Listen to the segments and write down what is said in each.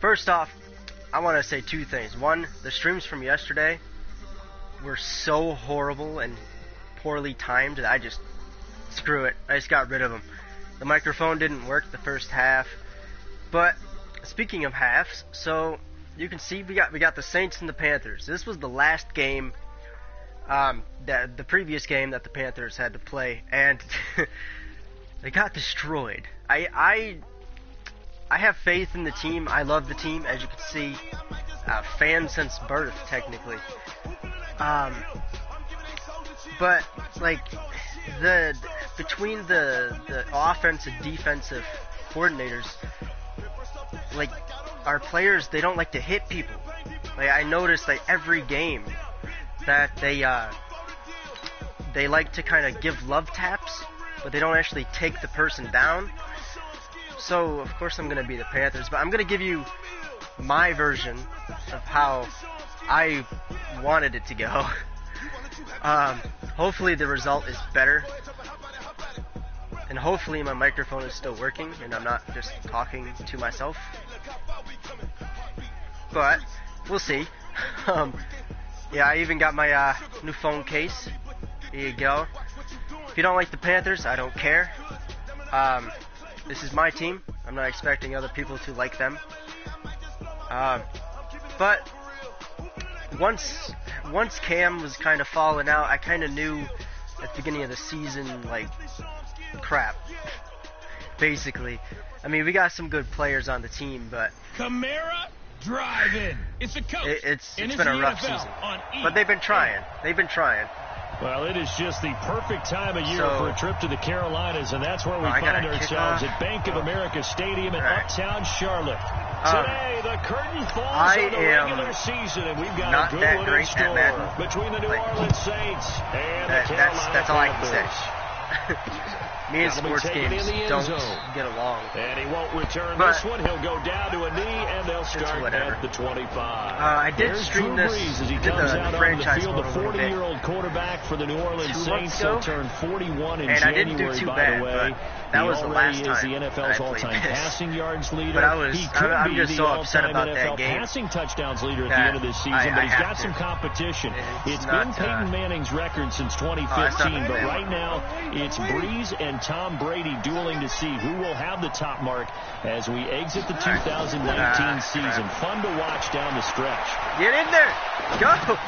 First off, I want to say two things. One, the streams from yesterday were so horrible and poorly timed that I just, screw it, I just got rid of them. The microphone didn't work the first half. But speaking of halves, so you can see we got the Saints and the Panthers. This was the last game, the previous game that the Panthers had to play, and they got destroyed. I have faith in the team. I love the team, as you can see. Fan since birth, technically. But like between the offense and defensive coordinators, like our players, they don't like to hit people. Like I noticed like every game that they like to kind of give love taps, but they don't actually take the person down. So of course I'm gonna be the Panthers, but I'm gonna give you my version of how I wanted it to go. Hopefully the result is better, and hopefully my microphone is still working and I'm not just talking to myself, but we'll see. Yeah, I even got my new phone case. Here you go. If you don't like the Panthers, I don't care. This is my team. I'm not expecting other people to like them. But once Cam was kind of falling out, I kind of knew at the beginning of the season, like, crap. Basically. I mean, we got some good players on the team, but Kamara driving. It's a coach. It's been a rough season. But they've been trying. Well, it is just the perfect time of year for a trip to the Carolinas, and that's where we find ourselves at Bank of America Stadium in Uptown Charlotte. Today, the curtain falls on the regular season, and we've got a good one in store between the New Orleans Saints and the Carolina That's all I can say. Me and That'll sports games don't get along. And he won't return this one. He'll go down to a knee, and they'll start at the 25. I did stream this. As he comes out on the field, the 40-year-old quarterback for the New Orleans Saints. He'll turn 41 in January, by the way. That was the last time he is the NFL's all-time passing yards leader. But I'm be just the so upset about that NFL game. Passing touchdowns leader at the end of this season, but he's got some competition. It's been Peyton Manning's record since 2015, but right now it's Breeze and Tom Brady dueling to see who will have the top mark as we exit the 2019 season. Fun to watch down the stretch. Get in there. Go.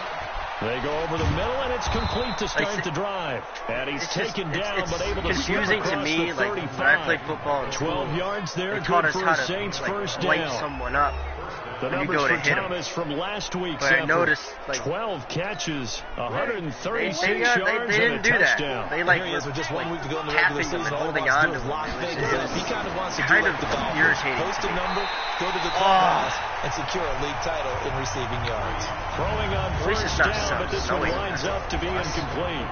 They go over the middle, and it's complete to start the drive. And he's taken down, but able to skip across to me, the 35. like, when I played football in 12 yards there, taught us good how for to Saints first light down. someone up. The numbers for Thomas from last week's effort. 12 catches, 136 yards, they didn't and a do touchdown. That. They with just 1 week to go in the regular season, and holding on to him. He kind of wants to kind do of like the Dolphins. irritating. Post a number, go to the clubhouse, and secure a league title in receiving yards. Throwing on first down, but this one lines up to be incomplete.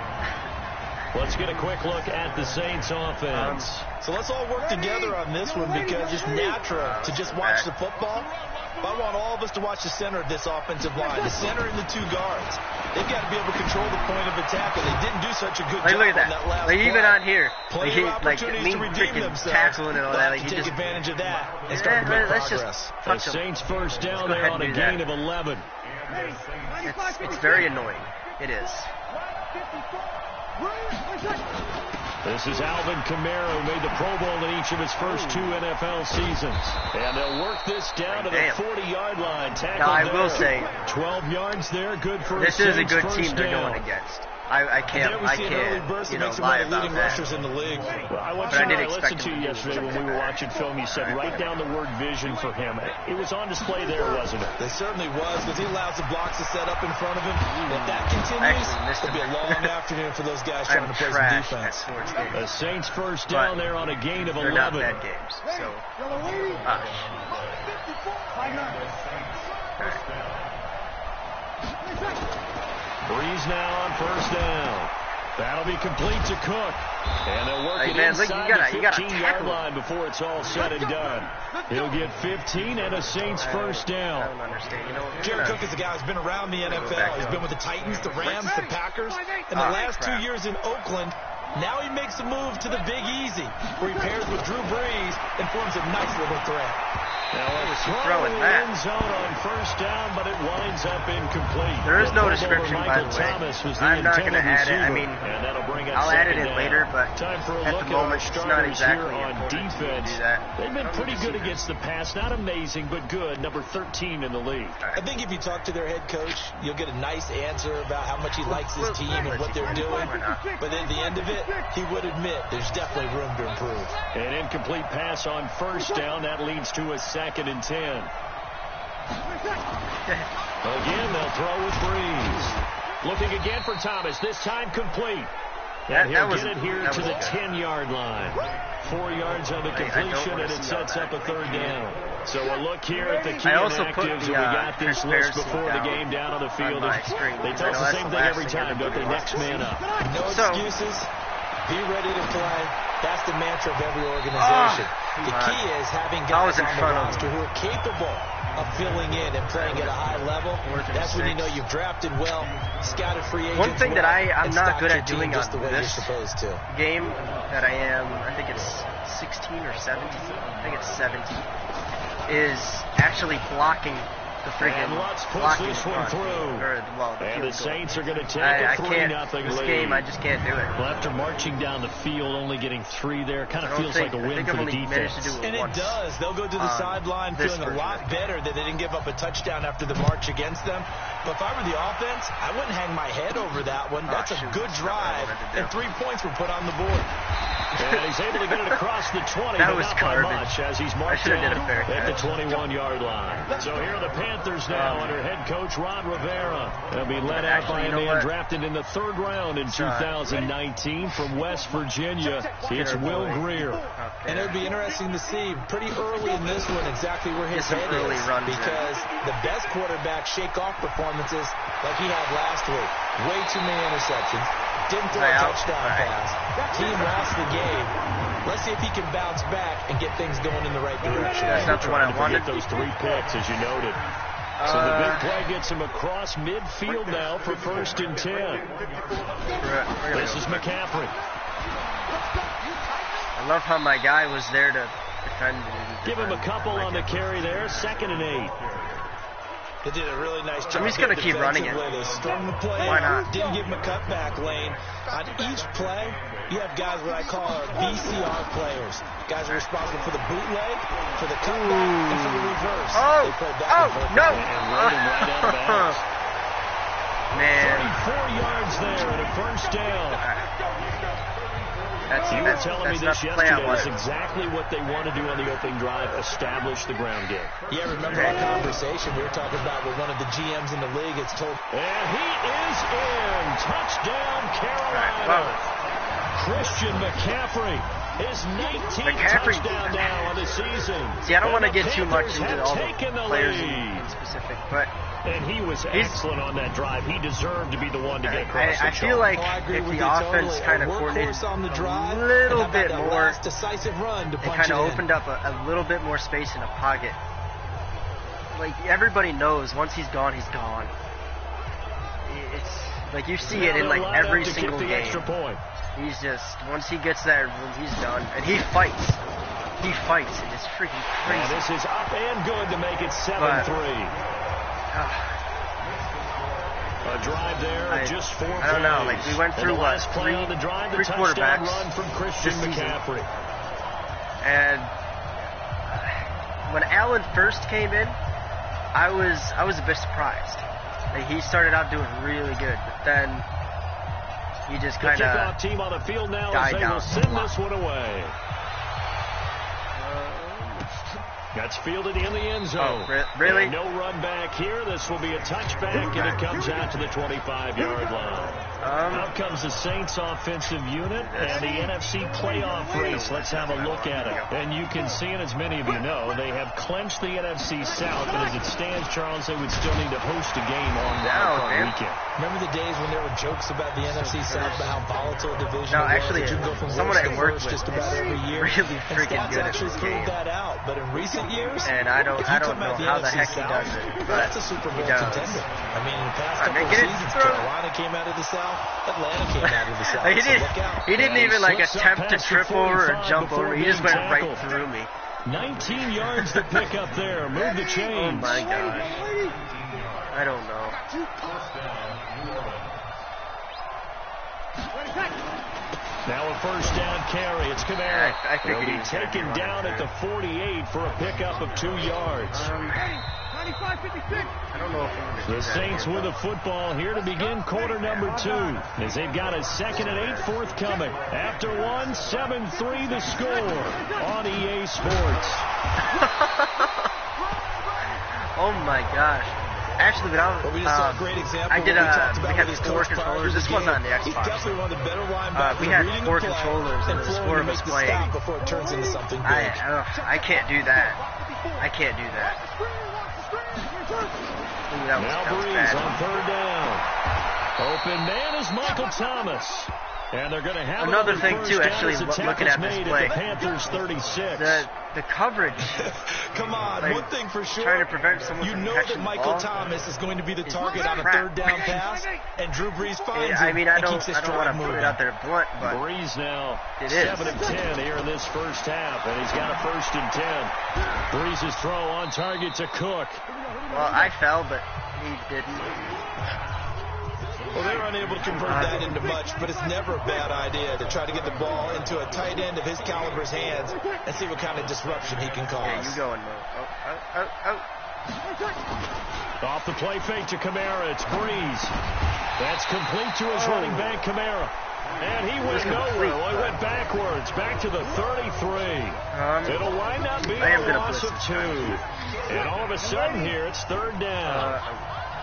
Let's get a quick look at the Saints offense. So let's all work together on this one, because it's natural to just watch the football. But I want all of us to watch the center of this offensive line, the center and the two guards. They've got to be able to control the point of attack, and they didn't do such a good job look at that. on that last play. Even on here, plenty of opportunities to redeem themselves. Tackling and all that. Like, take advantage of that and start to make progress. The Saints first down there on a gain of 11. It's very annoying. It is. This is Alvin Kamara, who made the Pro Bowl in each of his first 2 NFL seasons. And they'll work this down to the 40-yard line. Now, I will say, 12 yards there, good for this is a good team they're going against. I can't lie about that. In the league. Well, I listened to you yesterday when we were watching film. You said write down the word vision for him. It was on display there, wasn't it? It certainly was, because he allows the blocks to set up in front of him. If that continues, it'll be a long afternoon for those guys trying to play some defense. The Saints first down there on a gain of 11. Not bad games. So, Breeze now on first down. That'll be complete to Cook. And they'll work it inside the 15-yard line before it's all said and done. He'll get 15 and a Saints first down. I don't understand. Jared Cook is a guy who's been around the NFL. He's been with the Titans, the Rams, the Packers. In the last 2 years in Oakland, Now he makes a move to the Big Easy, where he pairs with Drew Brees and forms a nice little threat. Now a throw in the end zone on first down, but it winds up incomplete. There is no description, by the way. I'm not going to add it. I mean, I'll add it in later, but at the moment, it's not exactly on defense. They've been pretty good against the pass. Not amazing, but good. Number 13 in the league. I think if you talk to their head coach, you'll get a nice answer about how much he likes his team and what they're doing. But at the end of it, he would admit there's definitely room to improve. An incomplete pass on first down. That leads to a 2nd and 10. Again, they'll throw with Brees. Looking again for Thomas. This time complete. And he'll get it here to the 10-yard line. 4 yards on the completion, and it sets up a 3rd down. So a look here at the key inactives, and we got this list before the game down on the field. They tell us the same thing every time, don't they? Next man up. No excuses. Be ready to play. That's the mantra of every organization. The key is having guys on the roster who are capable of filling in and playing at a high level. That's when you know you've drafted well, scouted free agents. One thing that I'm not good at doing on the way this game that I think it's 16 or 17, I think it's 17, is actually blocking the freaking blocking and the Saints are going to take a 3-0 lead. This game, I just can't do it. Well, after marching down the field, only getting 3 there, kind of feels like a win for the defense. And it does. They'll go to the sideline feeling a lot better that they didn't give up a touchdown after the march against them. But if I were the offense, I wouldn't hang my head over that one. That's a good drive, and 3 points were put on the board. And he's able to get it across the 20, that but was not garbage. by much as he's marked down at the 21-yard line. So here are the Panthers now under head coach Ron Rivera. They'll be led out by a man drafted in the 3rd round in 2019 from West Virginia. It's Will Greer. And it would be interesting to see pretty early in this one exactly where his head is, because the best quarterbacks shake off performances like he had last week. Way too many interceptions. Didn't throw a touchdown pass. Team lost the game. Let's see if he can bounce back and get things going in the right direction. That's not the one I wanted. Those 3 picks, as you noted. So the big play gets him across midfield now for 1st and 10. This is McCaffrey. I love how my guy was there to defend. Give him a couple on the carry there. 2nd and 8. They did a really nice job. I'm just going to keep running it. They strung the play. Why not? Didn't give him a cutback lane. On each play, you have guys what I call VCR players. Guys are responsible for the bootleg, for the cutback, and for the reverse. They play back and forth. No! And rode him right out of bounds. Man. 34 yards there and a 1st down. You were telling me this yesterday. That's exactly what they want to do on the opening drive, establish the ground game. Yeah, remember our conversation we were talking about with one of the GMs in the league. It's told. And he is in. Touchdown, Carolina. Christian McCaffrey. His 19th touchdown now on the season. See, I don't want to get too much into all the players in specific, but and he was excellent on that drive. He deserved to be the one to get across the I feel like if the offense kind of coordinated a little bit more, they kind of opened up a little bit more space in the pocket. Like, everybody knows once he's gone, he's gone. It's like you see it in like every single game. He's just, once he gets that room, he's done. And he fights. He fights, and it's freaking crazy. And this is up and good to make it 7-3. A drive there, just 4 plays. I don't know, like we went through what, three on the drive, three quarterbacks run from Christian McCaffrey. And when Allen first came in, I was a bit surprised. Like, he started out doing really good, but then he just kind of kickoff team on the field now as they will send this one away. That's fielded in the end zone. Oh, really? And no run back here. This will be a touchback, and it comes out to the 25-yard line. Out comes the Saints offensive unit and the NFC playoff race. Let's have a look at it. And you can see it, as many of you know, they have clinched the NFC South, but as it stands, Charles, they would still need to host a game on Wild Card weekend. Remember the days when there were jokes about the NFC South, about how volatile division was? No, actually, someone I worked with just about every year. Really freaking good at this game. That out, but in recent years, and I don't know how the heck he does it, but that's a Super Bowl contender. I mean, in the past couple of seasons, Carolina came out of the South. Atlanta came out of the south. He didn't even like attempt to trip over or jump over. He just went right through me. 19 yards to pick up there. Move the chains. Oh my gosh. I don't know. Now a first down carry. It's Kamara. He'll be taken down at the 48 for a pickup of 2 yards. I don't know if I'm going to do The Saints with the football here to begin quarter number 2, as they've got a 2nd and 8 forthcoming. After 1, 7-3 the score on EA Sports. Oh my gosh. Actually, when we just saw a great example. we had 4 controllers. This wasn't on the Xbox. He's definitely one of the better linebackers. We had 4 controllers, and there's 4 of us playing. Before it turns into something big. I can't do that. I can't do that. Ooh, that was Breeze on 3rd down. Open man is Michael Thomas. And they're going to have another thing too, actually, looking at this play. Panthers 36. The coverage. Come on, one thing for sure. Trying to prevent someone from catching that Michael Thomas is going to be the target on a 3rd down pass, and Drew Brees finds him. I mean, I don't want to put it out there blunt, but Brees now it 7 of 10 here in this first half, and he's got a 1st and 10. Brees' throw on target to Cook. Well, I fell, but he didn't. Well, they're unable to convert that into much, but it's never a bad idea to try to get the ball into a tight end of his caliber's hands and see what kind of disruption he can cause. Yeah, you going, Mo. Off the play fake to Kamara. It's Breeze. That's complete to his running back, Kamara. And he went nowhere. Well, he went backwards, back to the 33. It'll wind up being a loss of 2. And all of a sudden here, it's 3rd down.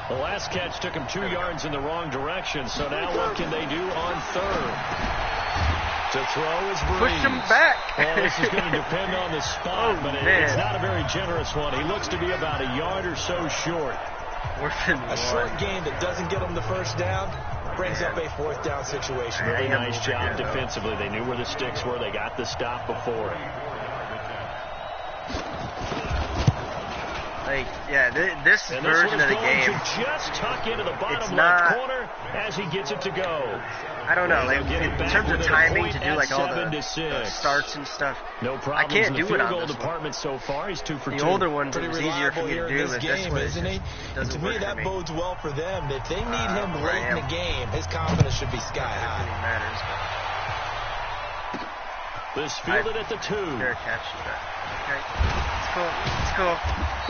The last catch took him 2 yards in the wrong direction, so now what can they do on 3rd? To throw is Breeze. Push him back. Well, this is going to depend on the spot, but it's not a very generous one. He looks to be about a yard or so short. A short game that doesn't get him the 1st down brings up a 4th down situation. Really nice job defensively. They knew where the sticks were. They got the stop before it. This version of the game. Just tuck into the bottom left corner as he gets it to go. I don't know, like in terms of timing to do like all the starts and stuff. No problem. I can't do it on goal this department so far. He's 2 for 2. The older ones, it was easier for me to do, but this one isn't he? And to me, that bodes well for them. If they need him late in the game, his confidence should be sky high. This fielded at the 2. Fair catch. Okay. It's cool.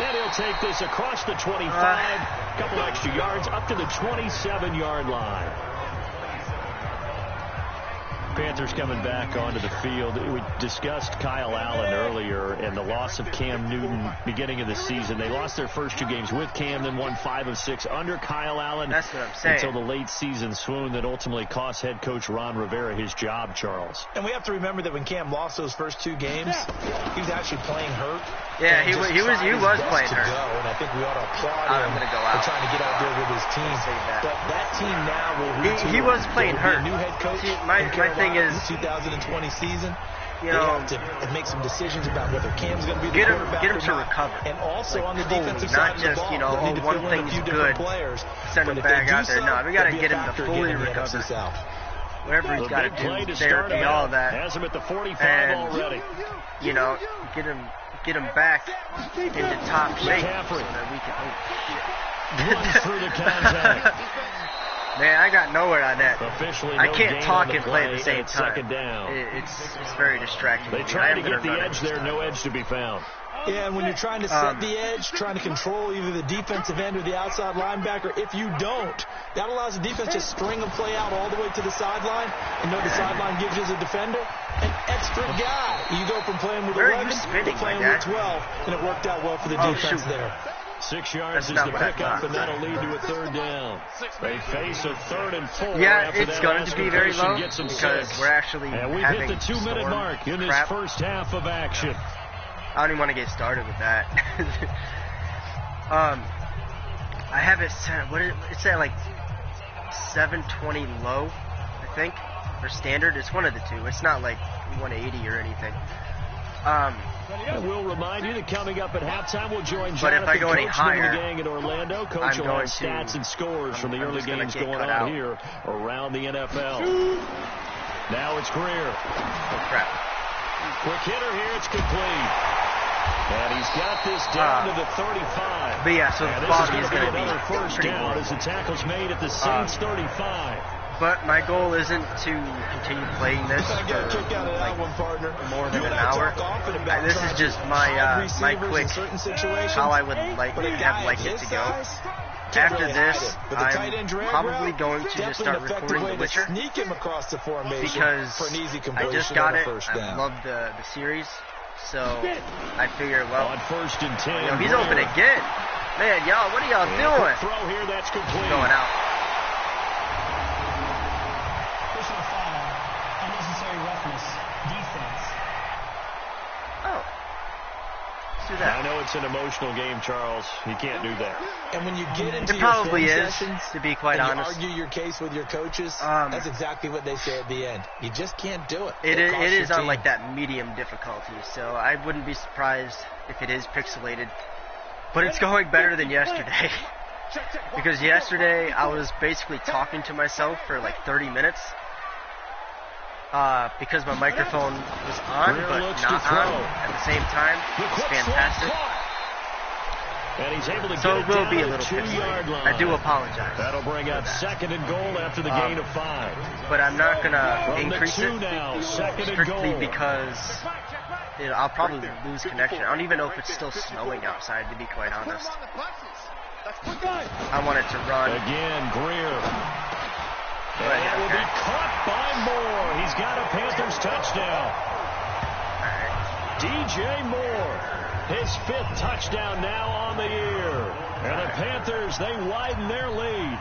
And he'll take this across the 25. A couple extra yards up to the 27-yard line. Panthers coming back onto the field. We discussed Kyle Allen earlier and the loss of Cam Newton beginning of the season. They lost their first 2 games with Cam, then won 5 of 6 under Kyle Allen. That's what I'm saying. Until the late season swoon that ultimately cost head coach Ron Rivera his job, Charles. And we have to remember that when Cam lost those first 2 games, he was actually playing hurt. Yeah, he was playing hurt. And I think we ought to applaud him for trying to get out there with his team. But that team now will retool. He was playing hurt. A new head coach. My thing is, 2020 season, you know, they have to make some decisions about whether Cam's going to be the quarterback get him or to not. recover. And also on the defensive side of the ball, you know, they need to one fill in a thing's few good, players. send him back out there. No, we got to get him to fully recover. Whatever he's got to do, therapy, all that. Has him at the 45 already. You know, get him back into top shape so that we can. Runs through the contact. Man, I got nowhere on that. Officially, I can't talk and play at the same time. 2nd down. It's very distracting. They try to get the edge there, no edge to be found. Yeah, and when you're trying to set the edge, trying to control either the defensive end or the outside linebacker, if you don't, that allows the defense to string a play out all the way to the sideline. And know the sideline gives you as a defender an extra guy. You go from playing with 11 to playing with 12, and it worked out well for the defense there. 6 yards is the pickup, and that'll lead to a 3rd down. They face a 3rd and 4. Yeah, it's going to be very low because we're actually and we've hit the 2-minute mark in this first half of action. I don't even want to get started with that. I have it set. It's at like 720 low, I think, or standard. It's one of the two. It's not like 180 or anything. And we'll remind you that coming up at halftime, we'll join But if I go any higher, the gang in Orlando. Coach will have stats and scores from the early games going on here around the NFL. Now it's Greer. Oh, crap. Quick hitter here. It's complete. And he's got this down to the 35. But yeah, so the body is going to be another first down as the tackle's made at the Saints 35. But my goal isn't to continue playing this for like more than an hour. This is just my quick how I would like it to go. After this, I'm probably going to just start recording The Witcher because I just got it. I love the series, so I figure, well, on 1st and 10, he's open again. Man, y'all, what are y'all doing? Throw here, that's complete. Going out. I know it's an emotional game, Charles. You can't do that. And when you get into it probably is, to be quite honest. Argue your case with your coaches. That's exactly what they say at the end. You just can't do it. It is on like that medium difficulty, so I wouldn't be surprised if it is pixelated. But it's going better than yesterday. Because yesterday I was basically talking to myself for like 30 minutes. Because my microphone was on, but not on at the same time. It's fantastic. And he's able to so it will be a little pixelated. I do apologize. That'll bring out 2nd and goal after the gain of 5. But I'm not going to increase it strictly because I'll probably lose connection. I don't even know if it's still snowing outside, to be quite honest. I want it to run. Again, Greer. And that will be caught by Moore. He's got a Panthers touchdown. DJ Moore, his 5th touchdown now on the year. And the Panthers, they widen their lead.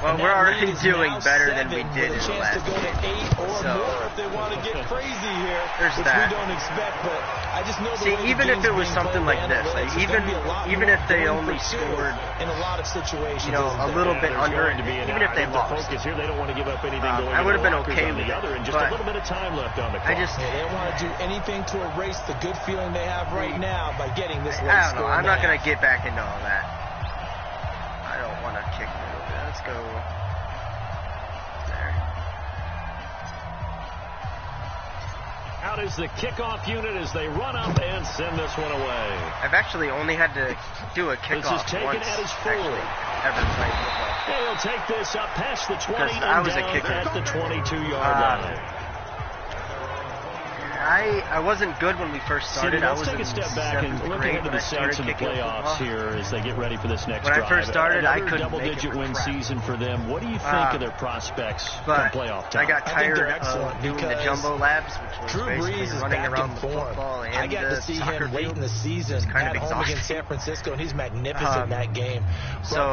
Well, we're already doing better than we did in the last game. So, if they want to get crazy here, there's which that. We don't expect, but I just know see, even if it was something like this, like even if they only scored in a lot of situations, a little bit under it, even if they lost, here, they don't want to give up anything I would have been okay with it. And just a little bit of time left on the clock. They don't want to do anything to erase the good feeling they have right now by getting this late I don't know. score. I'm not going to get back into all that. I don't want to kick a little bit. Let's go. Out is the kickoff unit as they run up and send this one away. I've actually only had to do a kickoff once at his ever played football. He'll take this up past the 20 and I was down a kicker. at the 22-yard line. I wasn't good when we first started. Let's take a step back and look ahead to the Saints in the playoffs here as they get ready for this next drive. When I first started, I couldn't double-digit win season for them. What do you think of their prospects from playoff time? I got tired of doing the jumbo labs, which was basically running around the football and I got to see him late in the season at home against San Francisco, and he's magnificent in that game. So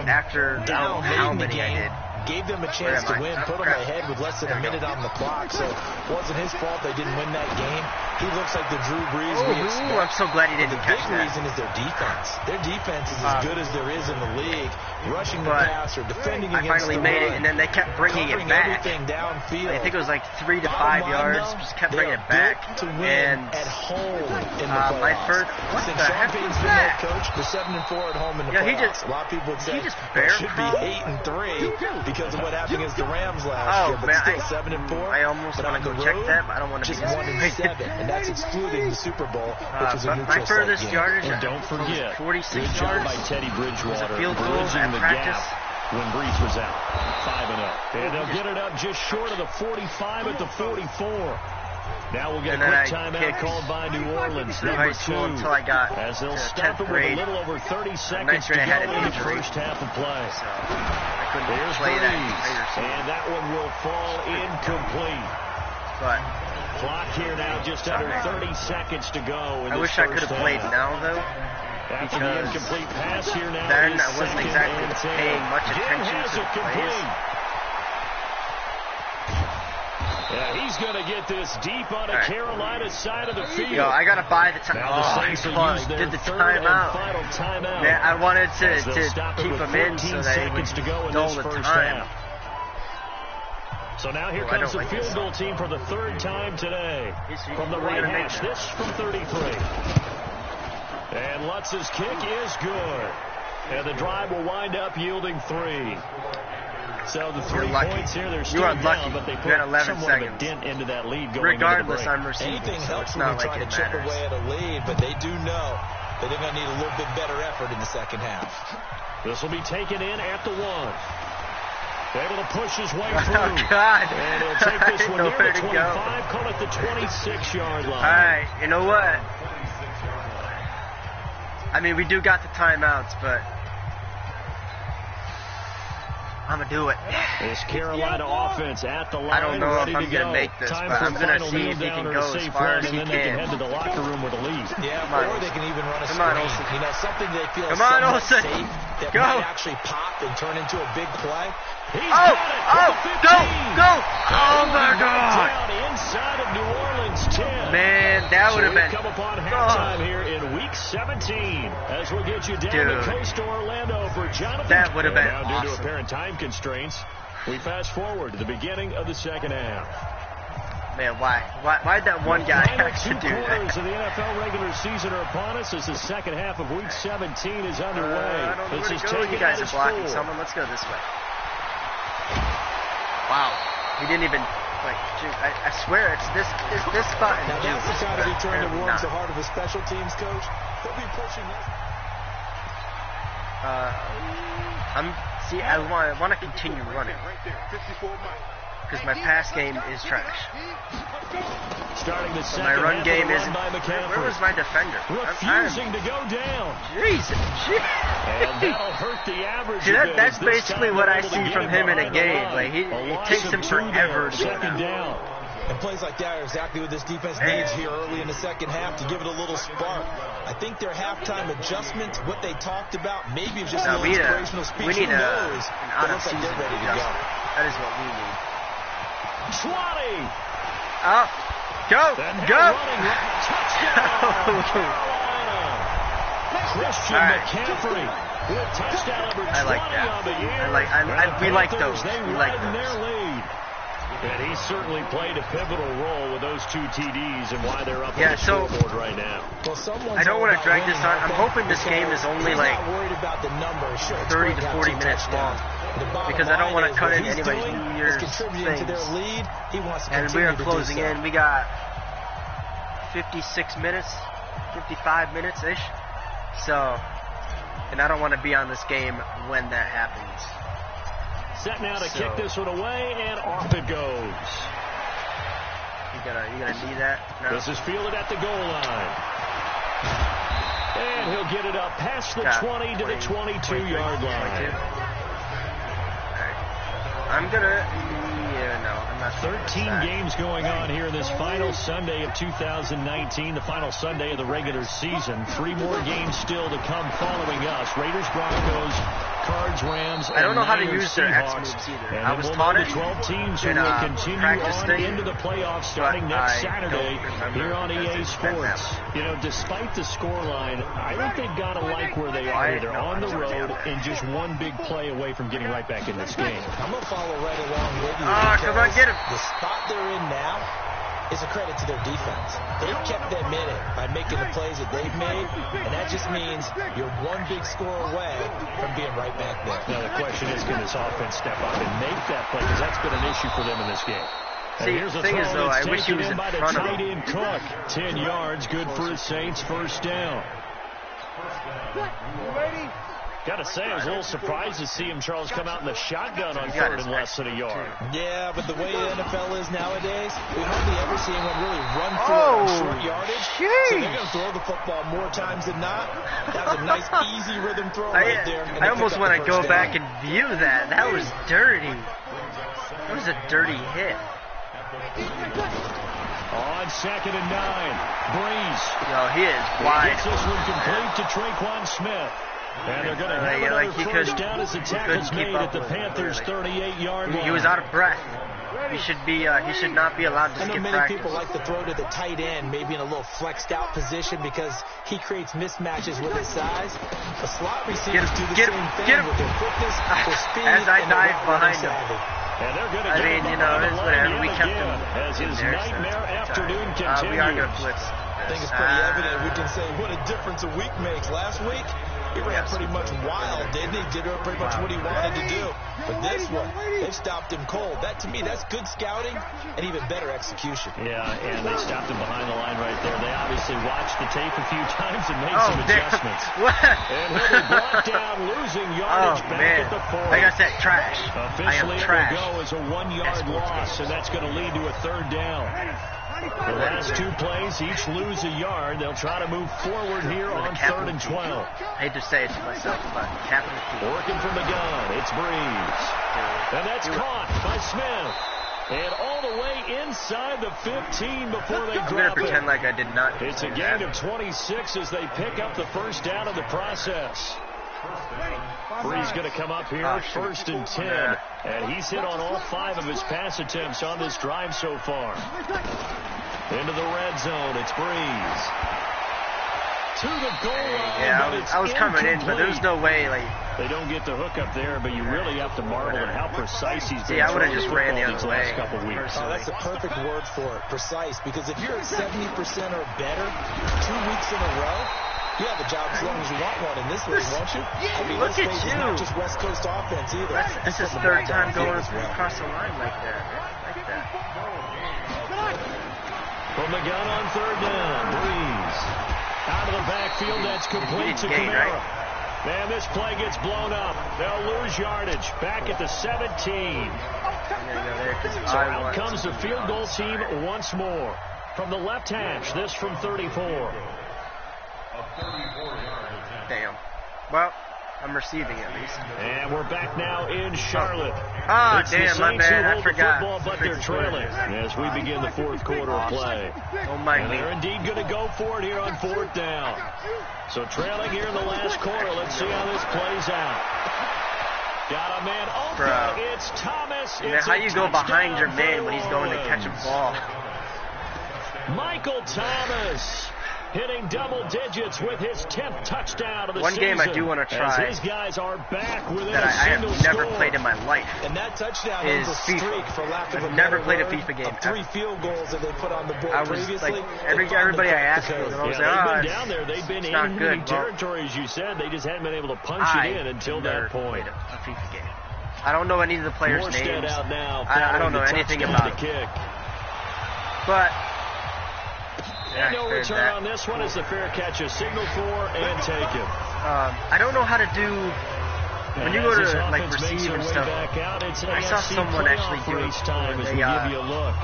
after how many I did, gave them a chance to win, put them ahead with less than a minute on the clock, so it wasn't his fault they didn't win that game. He looks like the Drew Brees we expect. I'm so glad he didn't catch that. The big reason is their defense. Their defense is as good as there is in the league, rushing the passer, defending against the run. I finally made it, and then they kept bringing it back. Downfield. I think it was like 3 to 5 yards. Just kept bringing it back. To win at home in the playoffs. My first, what the heck was that? Coach, they're 7-4 at home in the playoffs. A lot of people would say it should be 8-3 because of what happened against the Rams last year, but still 7-4. I almost want to go check that, but I don't want to be disappointed. And that's excluding the Super Bowl, which is a neutral my furthest yardage, and don't forget, 46 good job by Teddy Bridgewater, bridging the gap when Brees was out. 5-0. And they'll get it up just short of the 45 at the 44. Now we'll get a quick timeout called by New Orleans, number 2, until I got as they'll stop it with a little over 30 seconds to go in the first half of play. So I couldn't There's play Brees, and that one will fall incomplete. But clock here now, just under 30 seconds to go. I wish I could have played now, though, because the incomplete pass here now then I wasn't exactly paying much attention to the plays. Yeah, he's going to get this deep on the Carolina side of the field. Yo, I got to buy the time. Did the timeout. Man, I wanted to keep him in so that he would dull the time. So now here comes the field goal team for the third time today. From the right hash, this from 33. And Lutz's kick is good. And the drive will wind up yielding 3. So the 3 points here, they're still down, but they put somewhat of a dent into that lead going Regardless, into the break. I'm receiving, Anything so helps it's when not they're like trying it to chip matters. away at a lead, but they do know that they're going to need a little bit better effort in the second half. This will be taken in at the 1. Able to push his way through. Oh, God. And he'll take this one near the 25, call it the 26-yard line. All right, you know what? I mean, we do got the timeouts, but I'm going to do it. This Carolina offense at the line. I don't know if I'm going to make this, but I'm going to see if he can go as far as he and then they can head can. to the locker room with a lead. Yeah, or they can even run a Come on, screen. Olsen. You know, something they feel Come on, somewhat Olsen. safe that Go. might actually pop and turn into a big play. He's Oh, got it. go, go. Oh, my God. Down inside of New Orleans 10. Man, that would have been. Come upon halftime here in Week 17 as we'll get you down to coastal Orlando for Jonathan. That would have been now, due to awesome. apparent time constraints, we fast forward to the beginning of the second half. Man, why'd that one guy have to do Two quarters that? of the NFL regular season are upon us as the second half of Week 17 is underway. I don't know This where is to go. taken You guys out are as blocking 4. someone. Let's go this way. Wow. He didn't even, like, shoot, I swear it's this spot. Now that's the kind of return that warms the not. heart of a special teams coach. They'll be pushing this. I want to continue running because my pass game is trash. Starting the So second my run half game of the isn't. run by McCaffrey. Where was my defender? Refusing to go down. Jesus. And that'll hurt the average. See, a bit, that's as this basically time what they're I able to see get from him in a behind the game. line. Like A it loss takes of him 2 forever there, to second down. And plays like that are exactly what this defense needs here early in the second half to give it a little spark. I think their halftime adjustment, what they talked about, maybe it was just a little inspirational speech. We need Who an knows? out of Looks like season they're ready to go. That is what we need. 20. Oh, go. Touchdown. Christian McCaffrey with touchdown number 20 I like that. on the year. We like those. They We like widen those. their lead. And he certainly played a pivotal role with those 2 TDs and why they're up on the scoreboard right now. Well, I don't want to drag this on. I'm hoping this game is only like 30 to 40 minutes long because I don't want to cut into anybody's New Year's things. And we are closing in. We got 56 minutes, 55 minutes-ish. So, and I don't want to be on this game when that happens. Set now to kick this one away, and off it goes. You gonna need that? No. This is fielded at the goal line. And he'll get it up past the 20 to the 22-yard line. I'm gonna... no, I'm not. 13 games going on here in this final Sunday of 2019, the final Sunday of the regular season. 3 more games still to come following us. Raiders, Broncos, Cards, Rams, and I don't know how to Niners, use their X Seahawks. moves either. And I was we'll taught know it the 12 teams who in will continue practice on thing, into the playoffs starting next Saturday here on EA Sports. You know, despite the scoreline, I think they've got to like where they are. They're on the road and just one big play away from getting right back in this game. I'm going to follow right along with you. Come on, get him. The spot they're in now is a credit to their defense. They've kept them in it by making the plays that they've made, and that just means you're one big score away from being right back there. Now, the question is, can this offense step up and make that play? Because that's been an issue for them in this game. And See, here's the a thing throw is, though, that's I wish he taken was in in by the front of tight him. end Cook. 10 yards, good for the Saints, first down. Got to say, I was a little surprised to see him, Charles, come out in the shotgun on third and less than a yard. Yeah, but the way the NFL is nowadays, we hardly ever see anyone really run through it on short yardage. So they're going to throw the football more times than not. That was a nice, easy rhythm throw right there. I almost want to go back and view that. That was dirty. That was a dirty hit. On 2nd and 9, Breeze. Yo, he is wide. Gets this one complete to Traquan Smith. And they're going to have another first down as the tackle's made at the Panthers' 38-yard line. He was out of breath. He should not be allowed to skip practice. I know many practice. people like to throw to the tight end, maybe in a little flexed out position because he creates mismatches with his size. The slot receivers do the same thing with their quickness, their speed, as I and their dive route behind running him. savvy. And they're going to I mean, you know, it's whatever. We kept them as his there, nightmare afternoon continues. We are going to blitz. I think it's pretty evident. We can say what a difference a week makes. Last week, he ran pretty much wild, didn't he? Did pretty much what he wanted to do. But this one, they've stopped him cold. That, to me, that's good scouting and even better execution. Yeah, and they stopped him behind the line right there. They obviously watched the tape a few times and made some adjustments. What? And he'll be brought down, losing yardage back at the 40. Like I said, trash. Officially, it will go as a 1-yard loss, and that's going to lead to a 3rd down. The last 2 plays, each lose a yard. They'll try to move forward here on 3rd and 12. I hate to say it to myself, but capital T. Working from the gun, it's Breeze. And that's caught by Smith. And all the way inside the 15 before they drop it. I'm going to pretend like I did not. It's a gain of 26 as they pick up the 1st down in the process. Breeze going to come up here, 1st and 10. And he's hit on all 5 of his pass attempts on this drive so far. Into the red zone, it's Breeze. To the goal line, yeah, I was coming in, but there's no way, like... They don't get the hook up there, but you really have to marvel at how precise he's been. I would have just ran the other way. Last couple weeks. Oh, that's the perfect word for it, precise. Because if you're at 70% or better 2 weeks in a row, you have a job as long as you want one in this league, won't you? I mean, look at you. It's not just West Coast offense either. This is 3rd time going across the line like that. From the gun on 3rd down, Breeze. Out of the backfield, that's complete to Kamara. Man, this play gets blown up. They'll lose yardage. Back at the 17. So out comes the field goal team once more. From the left hash, this from 34. Damn. Well, I'm receiving at least. And we're back now in Charlotte. Damn, my bad. I forgot. Football, but they're trailing as we begin the 4th quarter of play. And they're indeed going to go for it here on 4th down. So trailing here in the last quarter. Let's see how this plays out. Got a man open. It's Thomas. It's how you go behind your man when he's going to catch a ball? Michael Thomas hitting double digits with his 10th touchdown of the season. One game I do want to try. As his guys are back within that a I have never score. played in my life. And that touchdown is a FIFA. streak, for lack of a I've never played a word, FIFA game. 3 field goals that they put on the board I was previously. like everybody I asked for, I was they've been down there. They've been in enemy territory, as you said. They just hadn't been able to punch it in until that point. A FIFA game. I don't know any of the players' names. Out now, I don't know anything about it. Kick. But and no return on this one as the fair catch is signaled for and taken. I don't know how to do when you go to like receive and stuff. I saw someone actually do it.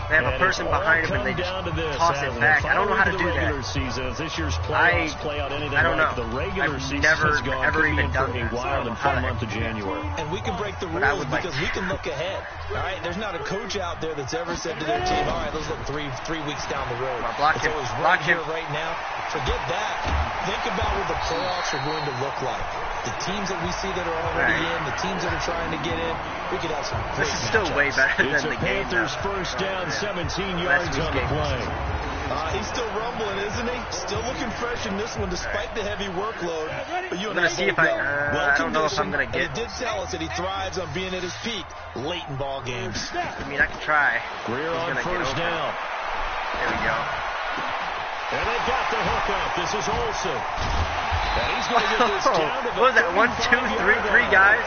They have a person behind him and they just toss it back. I don't know how to do that. I don't know. I've never ever even done that. Wild and fun month of January. And we can break the rules because we can look ahead. All right, there's not a coach out there that's ever said to their team, all right, let's look three weeks down the road. It's always right here, right now. Forget that. Think about what the playoffs are going to look like. The teams that we see that are already in, the teams that are trying to get in, we could have some great This is still way better than the game. Panthers first down, 17 yards on the play. He's still rumbling, isn't he? Still looking fresh in this one, despite the heavy workload. But I'm going to see if I don't know if I'm going to get it. Did tell us that he thrives on being at his peak late in ball games. I mean, I can try. Greer on first down. There we go. And they got the hook up. This is Olsen. And he's going to get this down to the what was that? 1, 2, 3 guys?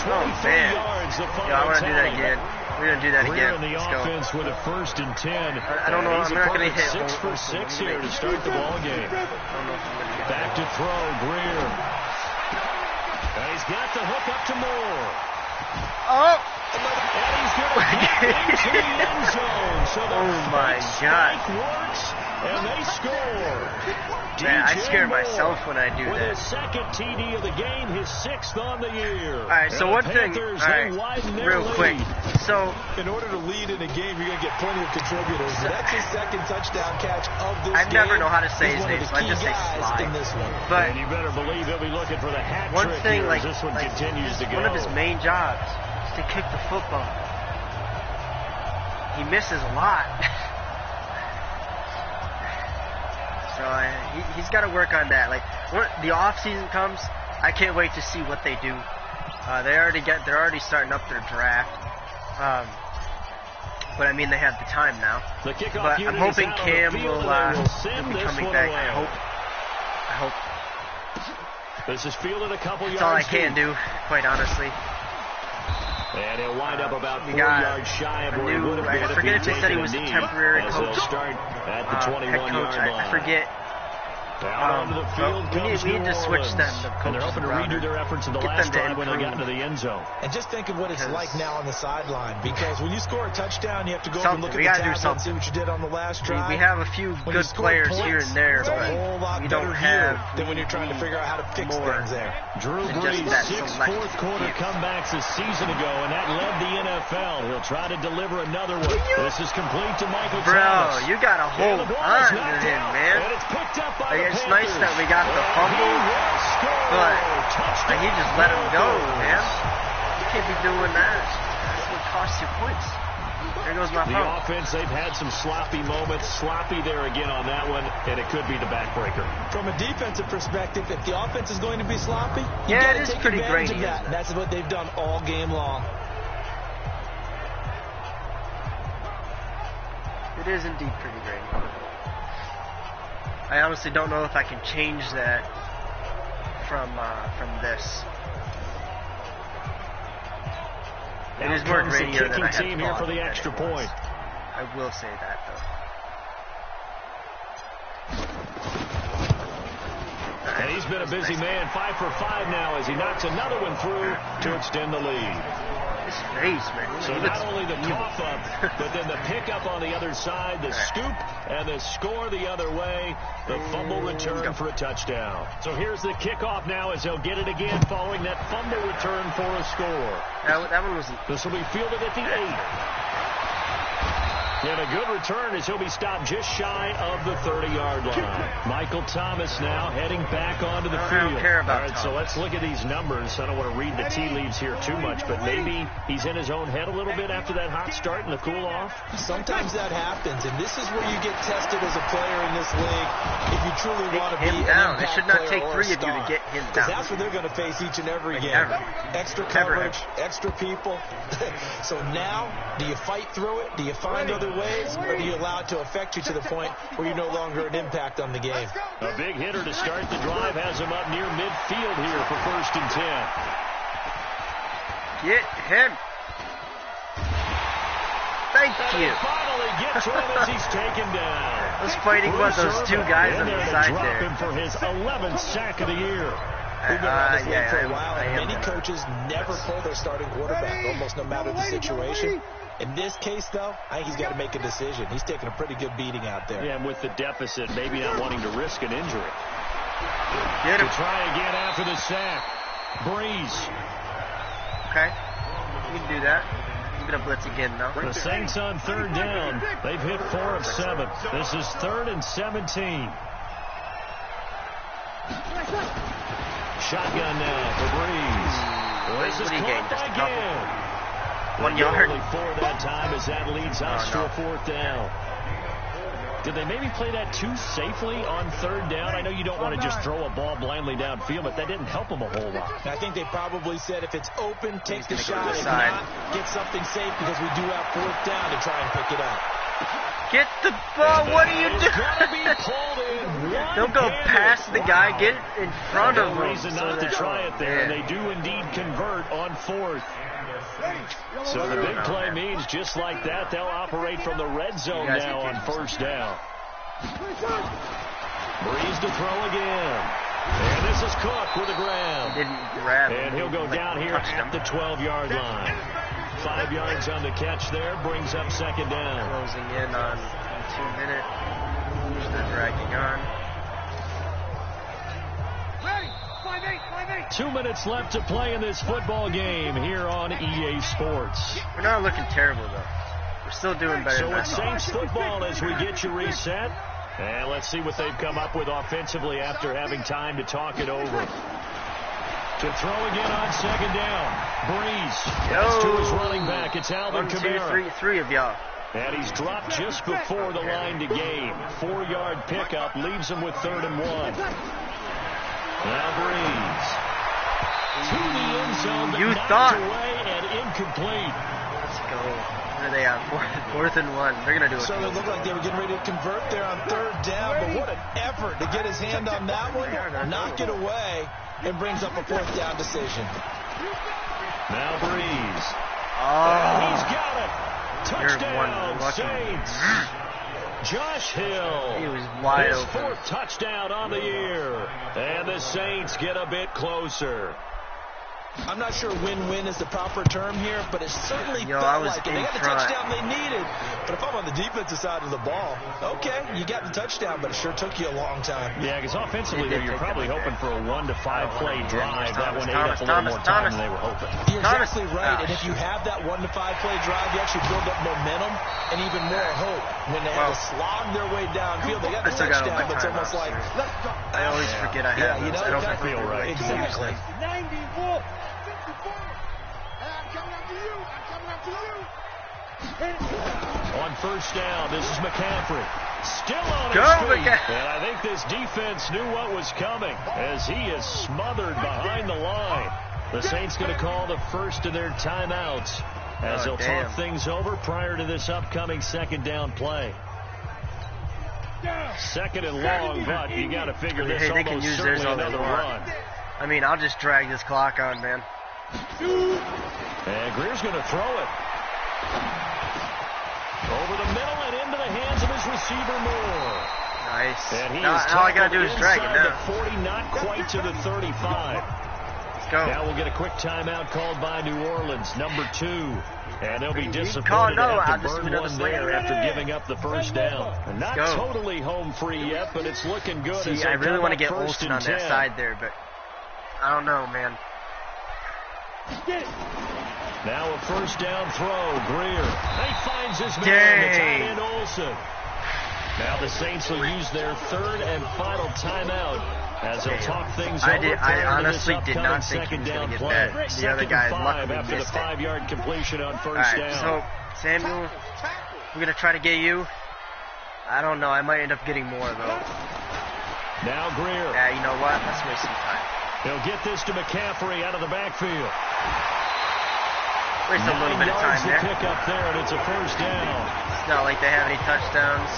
Oh, man. I want to do that again. We're going to do that again. In the offense with a 1st and 10. I don't know. I'm not going to hit 6 for 6 here to start the ball game. Back to throw, Greer. And he's got the hook up to Moore. Oh! And he's going to get into the end zone. So the spike works, and they score. Man, I scare myself when I do with that. His second TD of the game, his 6th on the year. All right, so one thing, real quick. So, in order to lead in a game, you're going to get plenty of contributors. That's his 2nd touchdown catch of this game. I never know how to say his name, so I just say Sly. But you better believe he'll be looking for the hat one trick thing, here like, as this one continues to go. One of his main jobs is to kick the football. He misses a lot. So he's got to work on that. Like when the off season comes, I can't wait to see what they do. They're already starting up their draft. But I mean, they have the time now. The kickoff but I'm hoping Cam will be coming back. Away. I hope. This is fielded a couple yards. That's all I can do, quite honestly. And he'll wind up about 4 yards shy of where he would have been. I forget if they said he was a temporary coach. Start at the 21-yard line. I forget. Onto the field we need to switch them. And they're hoping to redo their efforts in the last time when they got into the end zone. And just think of what it's like now on the sideline. Because when you score a touchdown, you have to go over and look at the tackle and see what you did on the last drive. We have a few good players here and there, but we don't have than when you're trying to figure out how to fix things there. Drew Brees, 6 fourth-quarter comebacks a season ago, and that led the NFL. He'll try to deliver another one. This is complete to Michael Thomas. Bro, you got to hold on to him, man. And it's picked up by it's nice that we got the fumble, but he just let him go, man. You can't be doing that. That's what costs you points. There goes my phone. The offense, they've had some sloppy moments. Sloppy there again on that one, and it could be the backbreaker. From a defensive perspective, if the offense is going to be sloppy, you got to take advantage of that. That's what they've done all game long. It is indeed pretty grainy. I honestly don't know if I can change that from this. It is more grainier than I had team here for the extra point. I will say that though. And he's been a busy man, 5 for 5 now as he knocks another one through to extend the lead. His face, man. So not only the cough up, but then the pickup on the other side, the scoop, and the score the other way. The fumble return for a touchdown. So here's the kickoff now as they'll get it again following that fumble return for a score. That one wasn't. This will be fielded at the 8. And a good return as he'll be stopped just shy of the 30-yard line. Michael Thomas now heading back onto the field. I don't care about All right, Thomas. so let's look at these numbers. I don't want to read the tea leaves here too much, but maybe he's in his own head a little bit after that hot start and the cool-off. Sometimes that happens, and this is where you get tested as a player in this league if you truly want to be an down. It impact should not player take or 3 of you to get him down. Because that's what they're going to face each and every game. Extra coverage, extra people. So now, do you fight through it? Do you find other ways? Or do you allow it to affect you to the point where you're no longer an impact on the game? A big hitter to start the drive has him up near midfield here for 1st and 10. Get him. Thank you. Finally gets to him as he's taken down. I was fighting with those 2 guys on the side there. Him for his 11th sack of the year. We've been on this league for a while, and many coaches never pull their starting quarterback, almost no matter the situation. In this case, though, I think he's got to make a decision. He's taking a pretty good beating out there. Yeah, and with the deficit, maybe not wanting to risk an injury. Get him. To try again after the sack. Breeze. Okay. You can do that. He's going to blitz again, though. The Saints on 3rd down. They've hit 4 of 7. This is 3rd and 17. Shotgun now for Breeze. This is caught by Gann. 1 yard. Only 4 that time as that leads us to a 4th down. Did they maybe play that too safely on 3rd down? I know you don't want to just throw a ball blindly downfield, but that didn't help them a whole lot. I think they probably said if it's open, take the shot. If not, get something safe because we do have 4th down to try and pick it up. Get the ball. What are you doing? Don't go past the guy. Get in front of him. No reason not to try it there. And they do indeed convert on 4th. So the big play means just like that, they'll operate from the red zone now on 1st down. Breeze to throw again. And this is Cook with the grab. Didn't grab him. And he'll go down here at the 12-yard line. 5 yards on the catch there, brings up 2nd down. Closing in on 2 minutes. They're dragging on. 2 minutes left to play in this football game here on EA Sports. We're not looking terrible, though. We're still doing better So than it's Saints football as we get you reset. And let's see what they've come up with offensively after having time to talk it over. To throw again on 2nd down. Breeze. That's to his running back. It's Alvin Kamara. 1, 2, 3 of y'all. And he's dropped just before the line to gain. 4-yard pickup leaves him with 3rd and 1. Now Breeze. To the end zone, but knocked away and incomplete. go. What are they on? Fourth and 1. They're going to do it. So it looked like they were getting ready to convert there on third down, but what an effort to get his hand on that one, knock it away, and brings up a fourth down decision. Now Breeze. Oh, he's got it. Touchdown, Saints. Josh Hill. He was wide his open. Fourth touchdown on the year. And the Saints get a bit closer. I'm not sure win-win is the proper term here, but it certainly felt like it. They got the touchdown they needed. But if I'm on the defensive side of the ball, okay, you got the touchdown, but it sure took you a long time. Yeah, because offensively there, you're probably hoping for a 1 to 5 play drive. That one ate up a little more time than they were hoping. You're exactly right, and if you have that 1 to 5 play drive, you actually build up momentum and even more hope. When they have to slog their way downfield, they got the touchdown, but it's almost like... I always forget I have you know, I don't feel right. Exactly. 94. On first down, this is McCaffrey. Still on his feet. And I think this defense knew what was coming as he is smothered behind the line. The Saints going to call the first of their timeouts as they'll talk things over prior to this upcoming second down play. Second and long, but you got to figure this almost certainly another run. I mean, I'll just drag this clock on, man. And Greer's going to throw it. Over the middle and into the hands of his receiver Moore. Nice. And he all I got to do is drag it now. The 40, not quite to the 35. Let's go. Now we'll get a quick timeout called by New Orleans, number 2. And they'll be disappointed to have to burn one there after giving up the first down. And not totally home free yet, but it's looking good. See, I really want to get Olsen on that side there, but I don't know, man. Now a first down throw. Greer. He finds his man, the tight end Olsen. Now the Saints will use their third and final timeout as they'll talk things over. I honestly did not think he was going to get that. The other guy luckily after the missed 5-yard completion on first down. So, Samuel, we're going to try to get you. I don't know. I might end up getting more, though. Now Greer. Yeah, you know what? Let's waste some time. He'll get this to McCaffrey out of the backfield. Waste a little bit of time there. Pick up there, and it's a first down. It's not like they have any touchdowns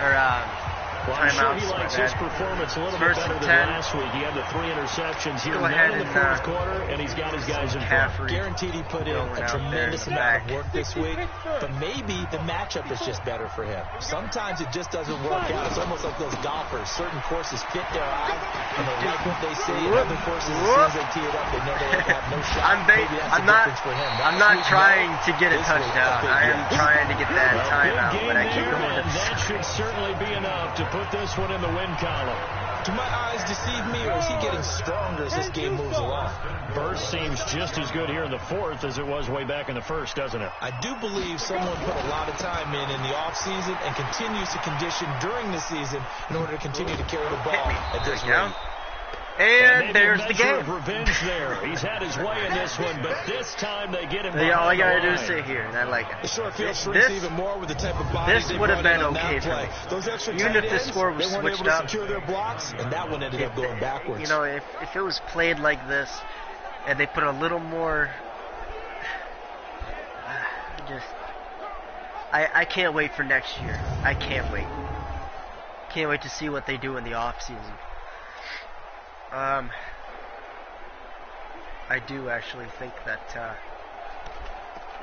or I'm sure he likes his performance a little bit better than last week. He had the 3 interceptions here, none in the fourth quarter, and he's got his guys in front. Guaranteed he put in a tremendous amount of work this week, but maybe the matchup is just better for him. Sometimes it just doesn't work out. It's almost like those golfers. Certain courses fit their eye, and they like what they see, and other courses, as soon as they tee it up, they know they have no shot. I'm not trying to get a touchdown. I am trying to get that timeout, but I keep going to that should certainly be enough to put this one in the win column. Do my eyes deceive me, or is he getting stronger as this game moves along? Burst seems just as good here in the fourth as it was way back in the first, doesn't it? I do believe someone put a lot of time in the offseason and continues to condition during the season in order to continue to carry the ball at this rate. And there's the game. Revenge there. He's had his way in this one, but this time they get him. All I gotta do is sit here, and I like it. The short field shrinks even more with the type of body this would have been okay for me. Those extra even if the score was switched up. Secure their blocks, and that one ended up going backwards. You know, if it was played like this, and they put a little more, I can't wait for next year. I can't wait. Can't wait to see what they do in the off season. I do actually think that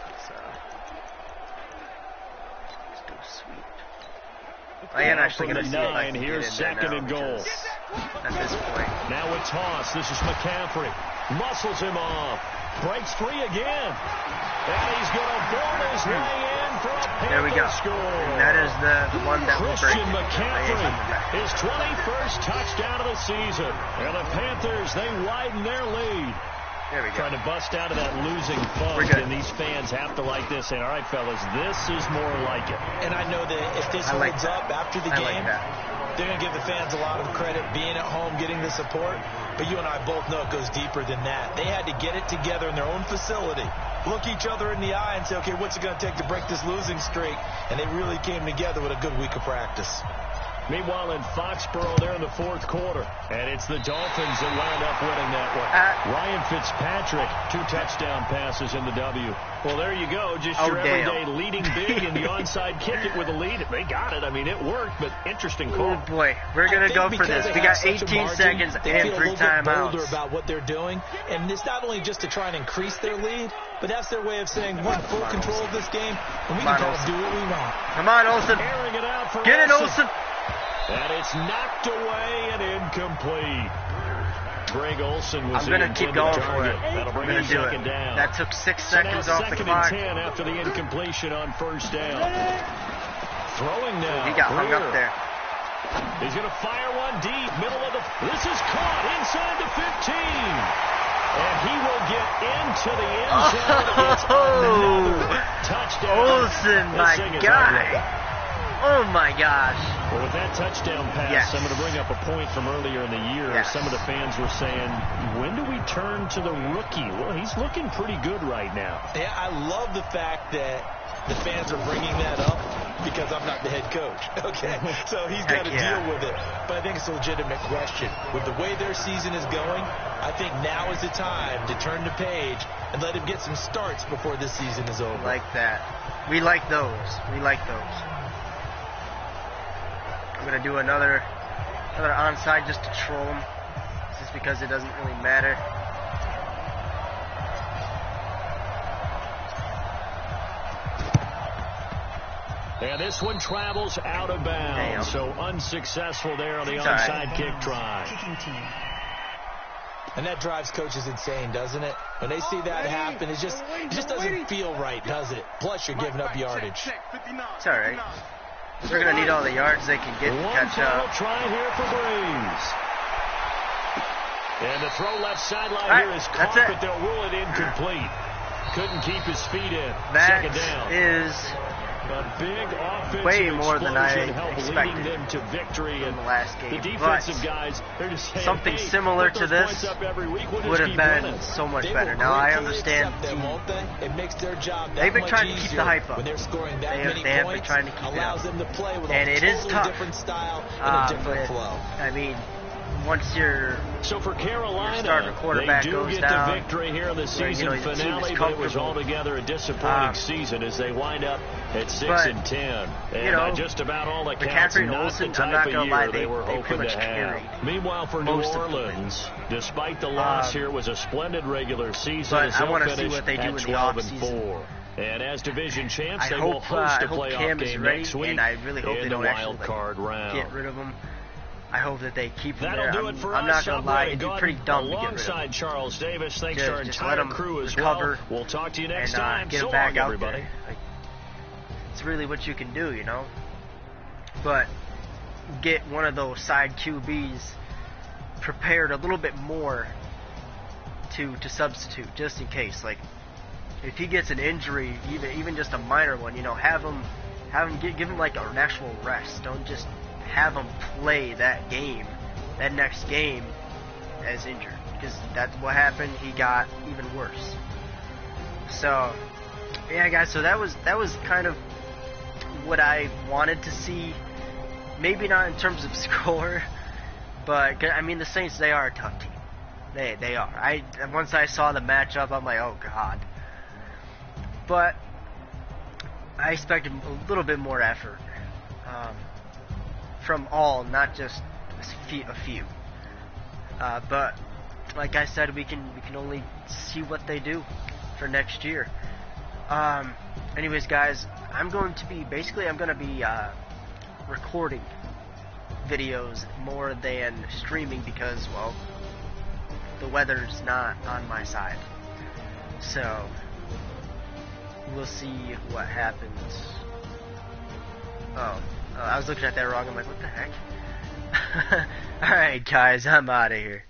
let's do a sweep. I am actually going to see if I can here's second and goal. At this point. Now a toss. This is McCaffrey. Muscles him off. Breaks free again. And he's going to board his way in for a Panther score. And that is the one that will break. Christian McCaffrey, his 21st touchdown of the season. And the Panthers, they widen their lead. There we go. Trying to bust out of that losing funk, and these fans have to like this. And all right, fellas, this is more like it. And I know that if this holds up after the game, they're going to give the fans a lot of credit being at home, getting the support. But you and I both know it goes deeper than that. They had to get it together in their own facility, look each other in the eye and say, okay, what's it going to take to break this losing streak? And they really came together with a good week of practice. Meanwhile, in Foxborough, they're in the fourth quarter. And it's the Dolphins that wind up winning that one. Ryan Fitzpatrick, 2 touchdown passes in the W. Well, there you go. Just your everyday leading big and the onside kick it with a lead. They got it. I mean, it worked, but interesting call. Oh, boy. We're going to go for this. We got 18 seconds and 3 timeouts. About what they're doing. And it's not only just to try and increase their lead, but that's their way of saying we're in full control of this game, and we can kind of do what we want. Come on, Olsen. Get it, Olsen. And it's knocked away and incomplete. Greg Olsen was I'm going to keep going for it. That'll bring I'm going to do it. Down. That took 6 seconds off the clock. 2nd and 10 after the incompletion on first down. Throwing now. He got hung up there. He's going to fire one deep. Middle of the... This is caught inside the 15. And he will get into the end zone. It's another touchdown. Olsen, my guy. Oh, my gosh. Well, with that touchdown pass, I'm going to bring up a point from earlier in the year. Some of the fans were saying, when do we turn to the rookie? Well, he's looking pretty good right now. Yeah, I love the fact that the fans are bringing that up because I'm not the head coach. Okay, so he's got to deal with it. But I think it's a legitimate question. With the way their season is going, I think now is the time to turn the page and let him get some starts before this season is over. Like that. We like those. We like those. I'm going to do another onside just to troll him, just because it doesn't really matter. And this one travels out of bounds, so unsuccessful there on the onside kick try. And that drives coaches insane, doesn't it? When they see that happen, it just doesn't feel right, does it? Plus, you're giving up yardage. It's all right. They're going to need all the yards they can get to catch up. Try here for Breeze. And the throw left sideline here is caught, but they'll rule it incomplete. Couldn't keep his feet in. That Second down. is a big offensive way more than I expected leading them to victory in the last game. The defensive guys, they're just saying, something similar to this would have been so much better. Now I understand it makes their job they've been trying to keep the hype up. When they're scoring that many they have points, been trying to keep it up. them to play with and a it is totally tough. different style and a different flow. I mean, once your for Carolina, starting quarterback they do goes get down, the victory here in the season finale, but it was altogether a disappointing season as they wind up at 6-10. And just about all accounts, not the type of year they were hoping to have. Meanwhile, for New Orleans, despite the loss here, was a splendid regular season as they finished at 12-4. And as division champs, they will host a playoff game next week and I really hope in they the don't wild card round. Get rid of them. I hope that they keep him there. Do it for I'm not going to lie, it'd be pretty dumb to get rid of him. Alongside Charles Davis, thanks to our entire crew as well. We'll talk to you next time. Get him back out there. Like, it's really what you can do, you know. But get one of those side QBs prepared a little bit more to substitute, just in case. Like, if he gets an injury, even just a minor one, you know, have him give him like an actual rest. Don't just have him play that next game as injured, because that's what happened. He got even worse. So yeah, guys, so that was kind of what I wanted to see. Maybe not in terms of score, but I mean, the Saints, they are a tough team. They are. Once I saw the matchup, I'm like, oh god. But I expected a little bit more effort from all, not just a few. But like I said, we can only see what they do for next year. Anyways, guys, I'm going to be recording videos more than streaming because, well, the weather's not on my side. So we'll see what happens. I was looking at that wrong. I'm like, what the heck? Alright, guys, I'm out of here.